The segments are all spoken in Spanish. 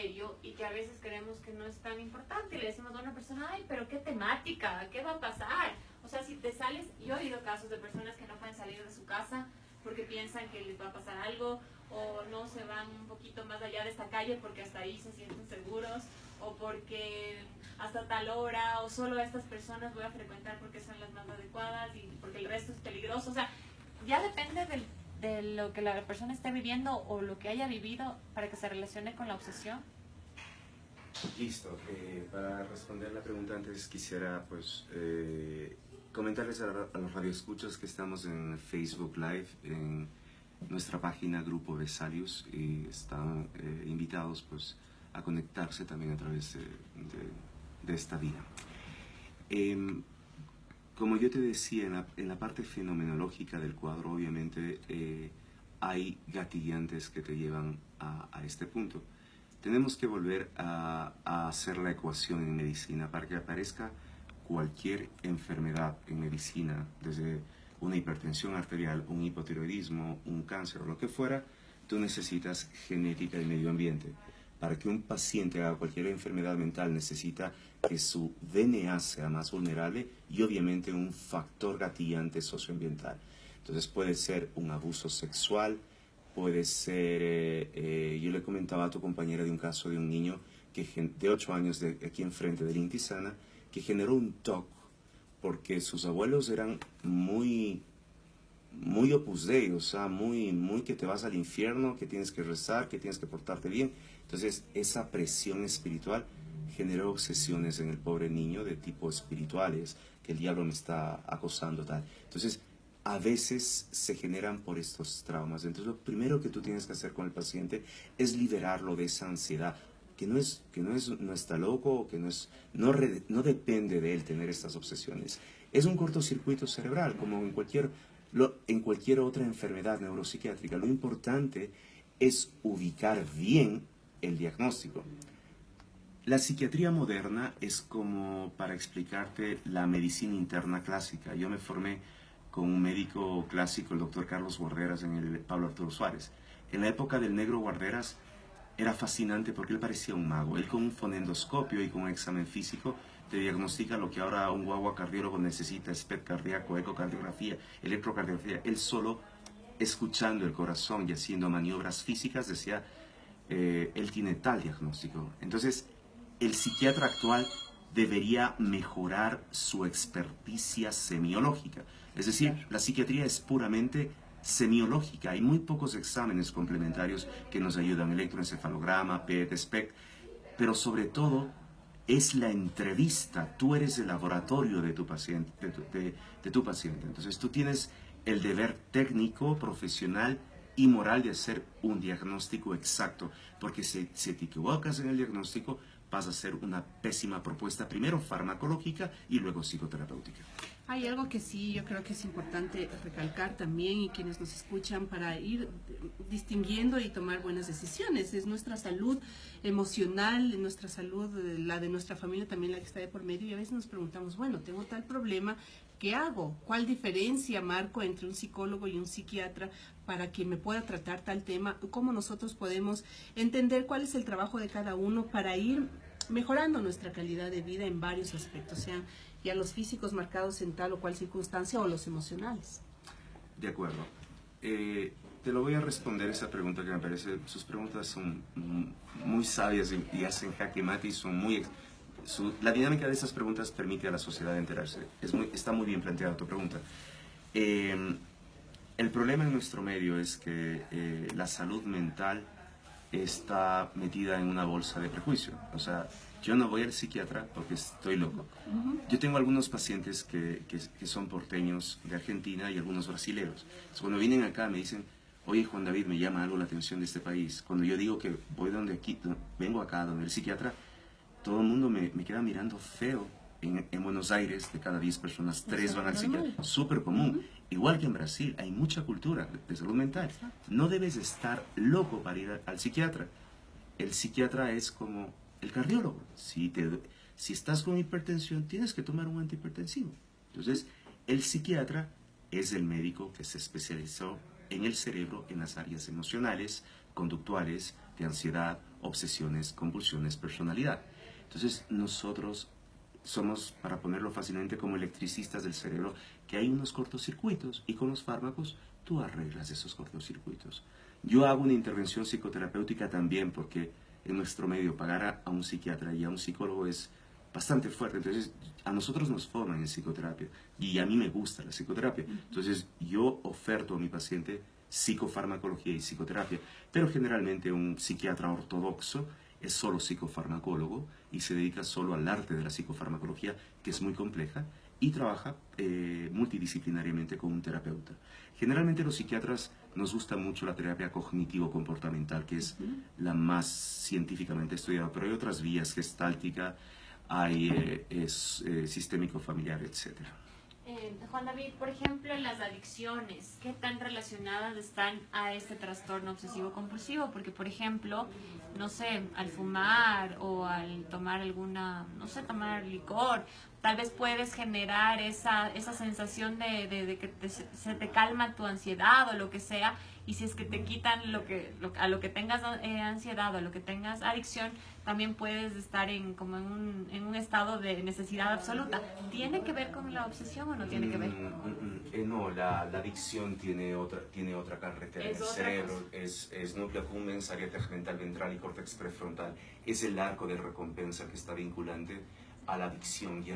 serio y que a veces creemos que no es tan importante. Y le decimos a una persona, ay, pero qué temática, ¿qué va a pasar? O sea, si te sales, yo he oído casos de personas que no pueden salir de su casa porque piensan que les va a pasar algo, o no se van un poquito más allá de esta calle porque hasta ahí se sienten seguros, o porque hasta tal hora, o solo a estas personas voy a frecuentar porque son las más adecuadas y porque el resto es peligroso. O sea, ya depende de lo que la persona esté viviendo o lo que haya vivido para que se relacione con la obsesión. Listo. Para responder la pregunta antes quisiera pues comentarles a los radioescuchas que estamos en Facebook Live, en nuestra página Grupo Vesalius, y están invitados pues a conectarse también a través de esta vía. Como yo te decía, en la parte fenomenológica del cuadro, obviamente hay gatillantes que te llevan a este punto. Tenemos que volver a hacer la ecuación en medicina para que aparezca cualquier enfermedad en medicina, desde una hipertensión arterial, un hipotiroidismo, un cáncer o lo que fuera. Tú necesitas genética y medio ambiente. Para que un paciente haga cualquier enfermedad mental necesita que su DNA sea más vulnerable y obviamente un factor gatillante socioambiental. Entonces puede ser un abuso sexual, puede ser, yo le comentaba a tu compañera de un caso de un niño de 8 años de aquí enfrente de Intisana, que generó un TOC porque sus abuelos eran muy Opus Dei, o sea, muy que te vas al infierno, que tienes que rezar, que tienes que portarte bien. Entonces, esa presión espiritual generó obsesiones en el pobre niño de tipo espirituales, que el diablo me está acosando, tal. Entonces, a veces se generan por estos traumas. Entonces, lo primero que tú tienes que hacer con el paciente es liberarlo de esa ansiedad, que no está loco, que no depende de él tener estas obsesiones. Es un cortocircuito cerebral, como en cualquier otra enfermedad neuropsiquiátrica. Lo importante es ubicar bien el diagnóstico. La psiquiatría moderna es como, para explicarte, la medicina interna clásica. Yo me formé con un médico clásico, el doctor Carlos Guarderas, en el Pablo Arturo Suárez. En la época del negro Guarderas era fascinante porque él parecía un mago. Él con un fonendoscopio y con un examen físico te diagnostica lo que ahora un guagua cardiólogo necesita: SPECT cardíaco, ecocardiografía, electrocardiografía. Él solo escuchando el corazón y haciendo maniobras físicas decía, él tiene tal diagnóstico. Entonces, el psiquiatra actual debería mejorar su experticia semiológica. Es decir, la psiquiatría es puramente semiológica. Hay muy pocos exámenes complementarios que nos ayudan: electroencefalograma, PET, SPECT, pero sobre todo es la entrevista. Tú eres el laboratorio de tu paciente, de tu paciente. Entonces tú tienes el deber técnico, profesional y moral de hacer un diagnóstico exacto, porque si te equivocas en el diagnóstico vas a hacer una pésima propuesta, primero farmacológica y luego psicoterapéutica. Hay algo que sí, yo creo que es importante recalcar también, y quienes nos escuchan, para ir distinguiendo y tomar buenas decisiones. Es nuestra salud emocional, nuestra salud, la de nuestra familia también, la que está de por medio, y a veces nos preguntamos, bueno, tengo tal problema, ¿qué hago? ¿Cuál diferencia marco entre un psicólogo y un psiquiatra para que me pueda tratar tal tema? ¿Cómo nosotros podemos entender cuál es el trabajo de cada uno para ir mejorando nuestra calidad de vida en varios aspectos, sean ya los físicos marcados en tal o cual circunstancia o los emocionales? De acuerdo. Te lo voy a responder esa pregunta, que me parece, sus preguntas son muy sabias y hacen jaque mate, y son la dinámica de esas preguntas permite a la sociedad enterarse. Está muy bien planteada tu pregunta. El problema en nuestro medio es que la salud mental está metida en una bolsa de prejuicio. O sea, yo no voy al psiquiatra porque estoy loco. Yo tengo algunos pacientes que son porteños de Argentina y algunos brasileños. Entonces, cuando vienen acá me dicen, oye, Juan David, me llama algo la atención de este país. Cuando yo digo que vengo acá donde el psiquiatra, todo el mundo me queda mirando feo. En Buenos Aires, de cada 10 personas, 3 van al psiquiatra. Súper común. Igual que en Brasil, hay mucha cultura de salud mental. No debes estar loco para ir al psiquiatra. El psiquiatra es como el cardiólogo. Si estás con hipertensión, tienes que tomar un antihipertensivo. Entonces, el psiquiatra es el médico que se especializó en el cerebro, en las áreas emocionales, conductuales, de ansiedad obsesiones, compulsiones, personalidad. Entonces nosotros somos, para ponerlo fácilmente, como electricistas del cerebro, que hay unos cortocircuitos y con los fármacos tú arreglas esos cortocircuitos. Yo hago una intervención psicoterapéutica también porque en nuestro medio pagar a un psiquiatra y a un psicólogo es bastante fuerte. Entonces a nosotros nos forman en psicoterapia y a mí me gusta la psicoterapia. Entonces yo oferto a mi paciente psicofarmacología y psicoterapia, pero generalmente un psiquiatra ortodoxo es solo psicofarmacólogo y se dedica solo al arte de la psicofarmacología, que es muy compleja, y trabaja multidisciplinariamente con un terapeuta. Generalmente los psiquiatras nos gusta mucho la terapia cognitivo-comportamental, que es la más científicamente estudiada, pero hay otras vías, gestáltica, hay sistémico-familiar, etc. Juan David, por ejemplo, las adicciones, ¿qué tan relacionadas están a este trastorno obsesivo-compulsivo? Porque, por ejemplo, no sé, al fumar o al tomar tomar licor, tal vez puedes generar esa sensación de que se te calma tu ansiedad o lo que sea, y si es que te quitan a lo que tengas ansiedad o a lo que tengas adicción, también puedes estar en un estado de necesidad absoluta. ¿Tiene que ver con la obsesión o no tiene que ver? No, la adicción tiene otra carretera en el cerebro. Es núcleo accumbens, área tegmental ventral y córtex prefrontal. Es el arco de recompensa que está vinculante a la adicción y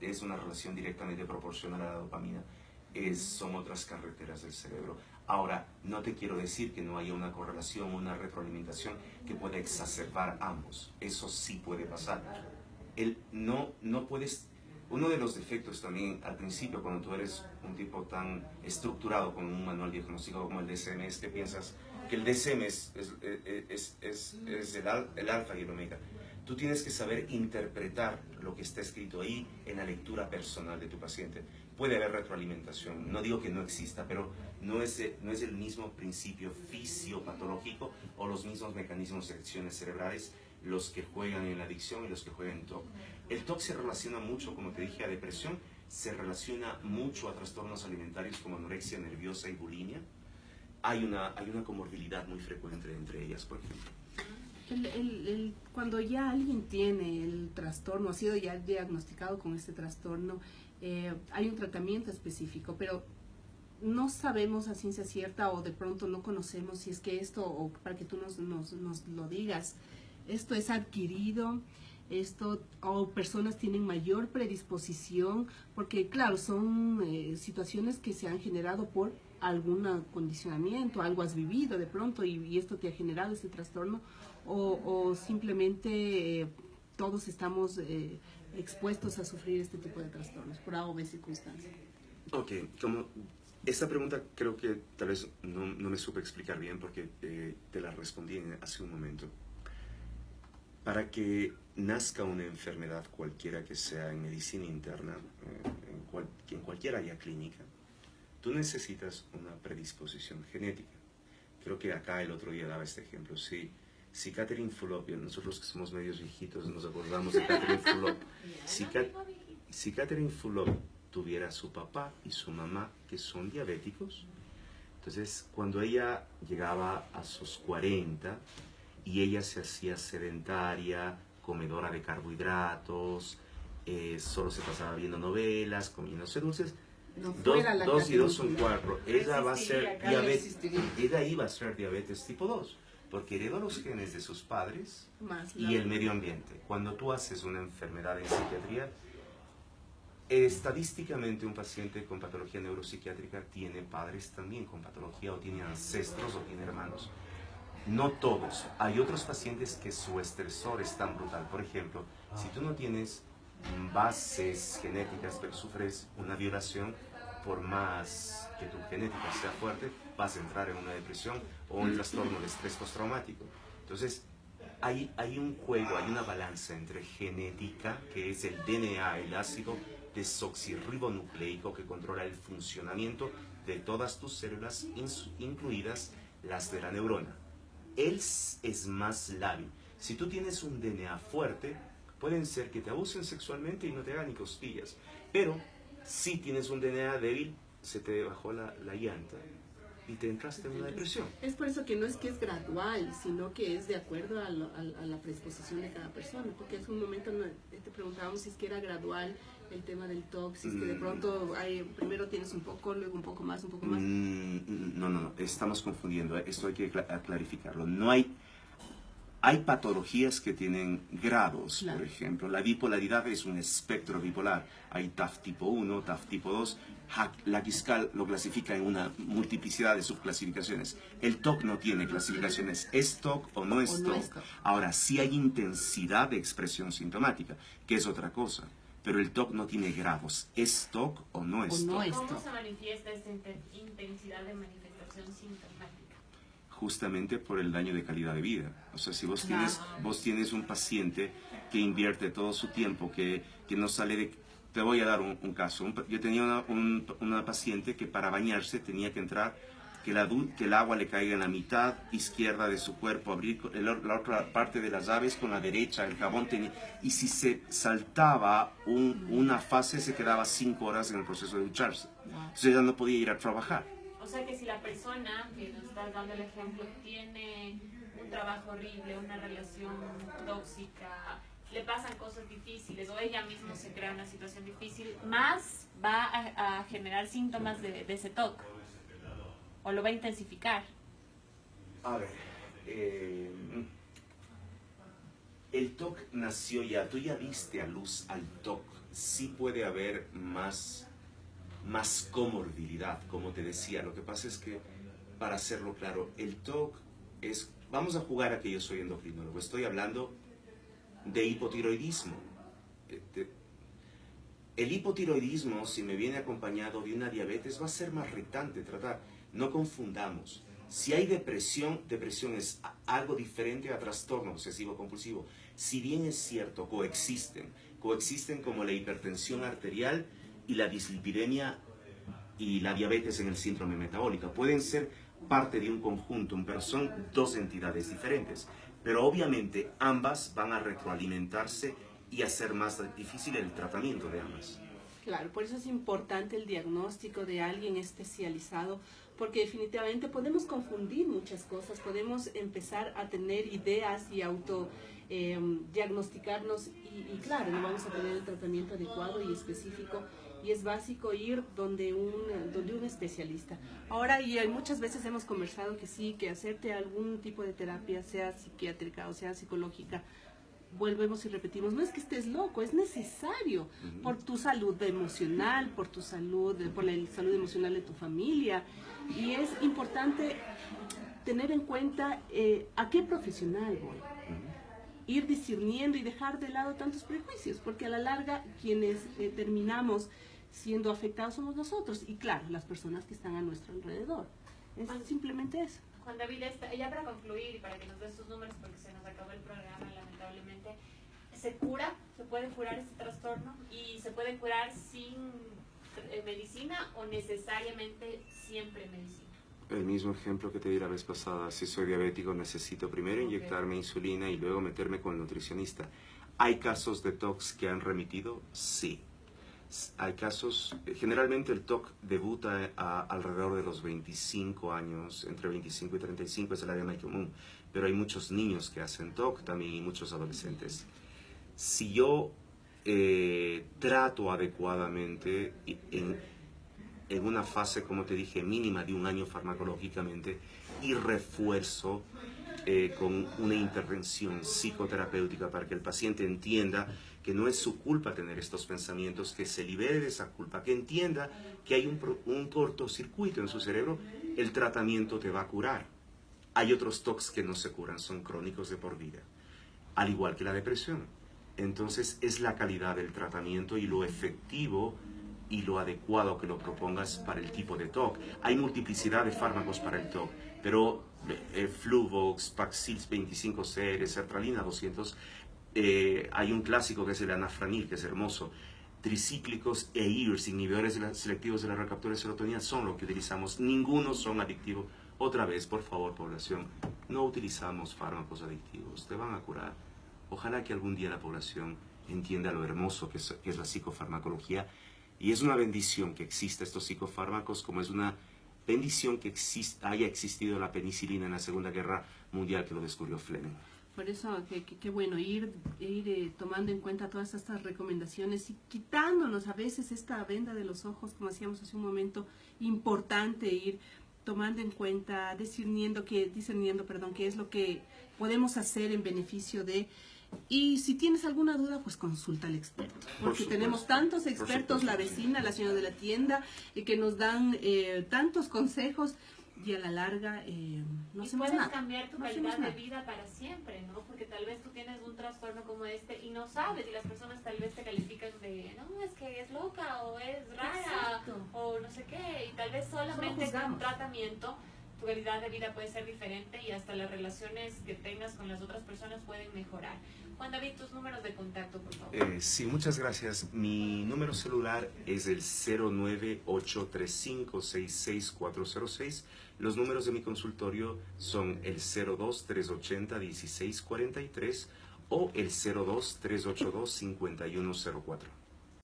es una relación directamente proporcional a la dopamina. Son otras carreteras del cerebro. Ahora, no te quiero decir que no haya una correlación, una retroalimentación que pueda exacerbar ambos. Eso sí puede pasar. No puedes. Uno de los defectos también al principio, cuando tú eres un tipo tan estructurado con un manual diagnóstico como el DSM, es que piensas que el DSM es el alfa y el omega. Tú tienes que saber interpretar lo que está escrito ahí en la lectura personal de tu paciente. Puede haber retroalimentación, no digo que no exista, pero no es el mismo principio fisiopatológico o los mismos mecanismos de acciones cerebrales los que juegan en la adicción y los que juegan en TOC. El TOC se relaciona mucho, como te dije, a depresión, se relaciona mucho a trastornos alimentarios como anorexia nerviosa y bulimia. Hay una comorbilidad muy frecuente entre ellas, por ejemplo. Cuando ya alguien tiene el trastorno, ha sido ya diagnosticado con este trastorno, hay un tratamiento específico, pero no sabemos a ciencia cierta o de pronto no conocemos si es que esto, o para que tú nos lo digas, esto es adquirido, o personas tienen mayor predisposición, porque claro, son situaciones que se han generado por algún acondicionamiento, algo has vivido de pronto y esto te ha generado este trastorno, o simplemente todos estamos expuestos a sufrir este tipo de trastornos por A o B circunstancias. Ok, esta pregunta creo que tal vez no me supe explicar bien porque te la respondí hace un momento. Para que nazca una enfermedad cualquiera que sea en medicina interna, en cualquier área clínica, tú necesitas una predisposición genética. Creo que acá el otro día daba este ejemplo. Si Catherine Fulop, nosotros que somos medios viejitos nos acordamos de Catherine Fulop, si Catherine Fulop tuviera a su papá y su mamá que son diabéticos, entonces cuando ella llegaba a sus 40 y ella se hacía sedentaria, comedora de carbohidratos, solo se pasaba viendo novelas, comiéndose dulces, dos y dos son 4, ella va a ser ella iba a ser diabetes tipo 2, porque heredó los genes de sus padres y el medio ambiente. Cuando tú haces una enfermedad en psiquiatría, estadísticamente un paciente con patología neuropsiquiátrica tiene padres también con patología, o tiene ancestros, o tiene hermanos. No todos. Hay otros pacientes que su estresor es tan brutal. Por ejemplo, si tú no tienes bases genéticas, pero sufres una violación, por más que tu genética sea fuerte, vas a entrar en una depresión o un trastorno de estrés postraumático. Entonces, hay un juego, hay una balanza entre genética, que es el DNA, el ácido desoxirribonucleico, que controla el funcionamiento de todas tus células, incluidas las de la neurona. Él es más lábil. Si tú tienes un DNA fuerte, pueden ser que te abusen sexualmente y no te hagan ni costillas. Pero si tienes un DNA débil, se te bajó la llanta. y te entraste en una depresión. Es por eso que no es que es gradual, sino que es de acuerdo a la predisposición de cada persona, porque hace un momento te preguntábamos si es que era gradual el tema del TOC, si es que de pronto primero tienes un poco, luego un poco más, un poco más. No, estamos confundiendo, esto hay que clarificarlo. Hay patologías que tienen grados, claro. Por ejemplo, la bipolaridad es un espectro bipolar. Hay TAF tipo 1, TAF tipo 2. La Quiscal lo clasifica en una multiplicidad de subclasificaciones. El TOC no tiene clasificaciones. ¿Es TOC o no es TOC? Ahora, sí hay intensidad de expresión sintomática, que es otra cosa. Pero el TOC no tiene grados. ¿Es TOC o no es TOC? ¿Cómo se manifiesta esta intensidad de manifestación sintomática? Justamente por el daño de calidad de vida. O sea, si vos tienes un paciente que invierte todo su tiempo, que no sale de... Te voy a dar un caso. Yo tenía una paciente que para bañarse tenía que entrar, que el agua le caiga en la mitad izquierda de su cuerpo, abrir la otra parte de las llaves con la derecha, el jabón tenía... Y si se saltaba una fase, se quedaba 5 horas en el proceso de ducharse. Entonces ella no podía ir a trabajar. O sea que si la persona que nos está dando el ejemplo tiene un trabajo horrible, una relación tóxica, le pasan cosas difíciles o ella misma se crea una situación difícil, más va a generar síntomas de ese TOC o lo va a intensificar. A ver, el TOC nació ya, tú ya viste a luz al TOC, sí puede haber más comorbilidad, como te decía. Lo que pasa es que, para hacerlo claro, el TOC es... Vamos a jugar a que yo soy endocrinólogo. Estoy hablando de hipotiroidismo. El hipotiroidismo, si me viene acompañado de una diabetes, va a ser más irritante tratar. No confundamos. Si hay depresión es algo diferente a trastorno obsesivo compulsivo. Si bien es cierto, coexisten como la hipertensión arterial y la dislipidemia y la diabetes en el síndrome metabólico. Pueden ser parte de un conjunto, pero son dos entidades diferentes. Pero obviamente ambas van a retroalimentarse y hacer más difícil el tratamiento de ambas. Claro, por eso es importante el diagnóstico de alguien especializado, porque definitivamente podemos confundir muchas cosas, podemos empezar a tener ideas y diagnosticarnos y claro, no vamos a tener el tratamiento adecuado y específico. Y es básico ir donde un especialista. Ahora, y muchas veces hemos conversado que sí, que hacerte algún tipo de terapia, sea psiquiátrica o sea psicológica, volvemos y repetimos, no es que estés loco, es necesario por tu salud emocional, por la salud emocional de tu familia. Y es importante tener en cuenta a qué profesional voy. Ir discerniendo y dejar de lado tantos prejuicios, porque a la larga quienes terminamos siendo afectados somos nosotros y claro, las personas que están a nuestro alrededor. Es simplemente eso. Juan David, ya para concluir y para que nos des sus números, porque se nos acabó el programa lamentablemente, ¿se puede curar este trastorno? ¿Y se puede curar sin medicina o necesariamente siempre medicina? El mismo ejemplo que te di la vez pasada. Si soy diabético, necesito primero inyectarme insulina y luego meterme con el nutricionista. ¿Hay casos de TOCs que han remitido? Sí. Hay casos, generalmente el TOC debuta alrededor de los 25 años, entre 25 y 35 es el área más común, pero hay muchos niños que hacen TOC también y muchos adolescentes. Si yo trato adecuadamente en una fase, como te dije, mínima de 1 año farmacológicamente y refuerzo con una intervención psicoterapéutica para que el paciente entienda que no es su culpa tener estos pensamientos, que se libere de esa culpa, que entienda que hay un cortocircuito en su cerebro, el tratamiento te va a curar. Hay otros TOCs que no se curan, son crónicos de por vida, al igual que la depresión. Entonces es la calidad del tratamiento y lo efectivo y lo adecuado que lo propongas para el tipo de TOC. Hay multiplicidad de fármacos para el TOC, pero Fluvox, Paxil 25CR, Sertralina 200, hay un clásico que es el Anafranil, que es hermoso. Tricíclicos e IRS, inhibidores selectivos de la recaptura de serotonina, son lo que utilizamos. Ninguno son adictivos. Otra vez, por favor, población, no utilizamos fármacos adictivos, te van a curar. Ojalá que algún día la población entienda lo hermoso que es la psicofarmacología. Y es una bendición que exista estos psicofármacos, como es una bendición que haya existido la penicilina en la Segunda Guerra Mundial, que lo descubrió Fleming. Por eso, qué bueno ir tomando en cuenta todas estas recomendaciones y quitándonos a veces esta venda de los ojos, como hacíamos hace un momento, importante ir tomando en cuenta, discerniendo qué es lo que podemos hacer en beneficio de... Y si tienes alguna duda, pues consulta al experto, porque tenemos tantos expertos, la vecina, la señora de la tienda, que nos dan tantos consejos, y a la larga no hacemos nada. Puedes cambiar tu calidad de vida para siempre, ¿no? Porque tal vez tú tienes un trastorno como este y no sabes, y las personas tal vez te califican de, no, es que es loca, o es rara, Exacto. o no sé qué, y tal vez solamente con un tratamiento tu calidad de vida puede ser diferente y hasta las relaciones que tengas con las otras personas pueden mejorar. Juan David, tus números de contacto, por favor. Sí, muchas gracias. Mi número celular es el 09835666406. Los números de mi consultorio son el 023801643 o el 023825104.